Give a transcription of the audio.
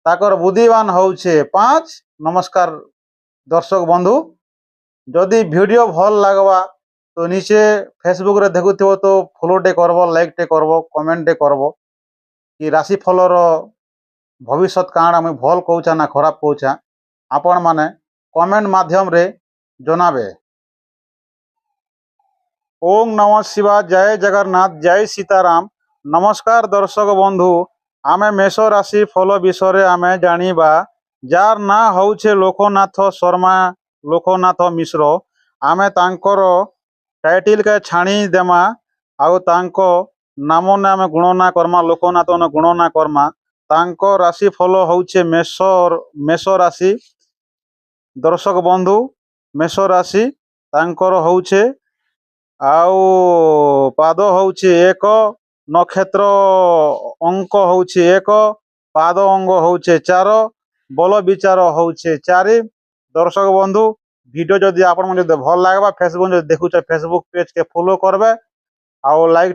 ତାକର ବୁଦ୍ଧିମାନ ହଉଛେ 5। ନମସ୍କାର ଦର୍ଶକ ବନ୍ଧୁ, ଯଦି ଭିଡ଼ିଓ ଭଲ ଲାଗବା ତ ନିଚେ ଫେସବୁକ୍ରେ ଦେଖୁଥିବ ତ ଫଲୋଟେ କରବ, ଲାଇକ୍ଟେ କରବ, କମେଣ୍ଟଟେ କରବ କି ରାଶିଫଳର ଭବିଷ୍ୟତ କାଣା ମୁଇଁ ଭଲ କହୁଛେ ନା ଖରାପ କହୁଛେ ଆପଣମାନେ କମେଣ୍ଟ ମାଧ୍ୟମରେ ଜଣାବେ। ओम नमः शिवाय, जय जगन्नाथ, जय सीताराम। नमस्कार दर्शक बंधु, आमे मेष राशि फल विषय आमे जानिबा जार ना होउछे लोकनाथ शर्मा, लोकनाथ मिश्र। आमे तांकर टाइटिल के छाणी देमा आउ तांको नाम ने आमे गुणना करमा, लोकनाथ ने गुणना करमा। तांको राशि फल होउछे मेष राशि। दर्शक बंधु, मेष राशि तांकर होउछे आउ पाद होउछे 1, नक्षत्र अंक होउछे 1, पाद अंग होउछे 4, बल विचार होउछे 4। दर्शक बंधु, वीडियो जदि आपण मन जदि भल लागबा फेसबुक जदि देखुछे फेसबुक पेज के फॉलो करबे आउ लाइक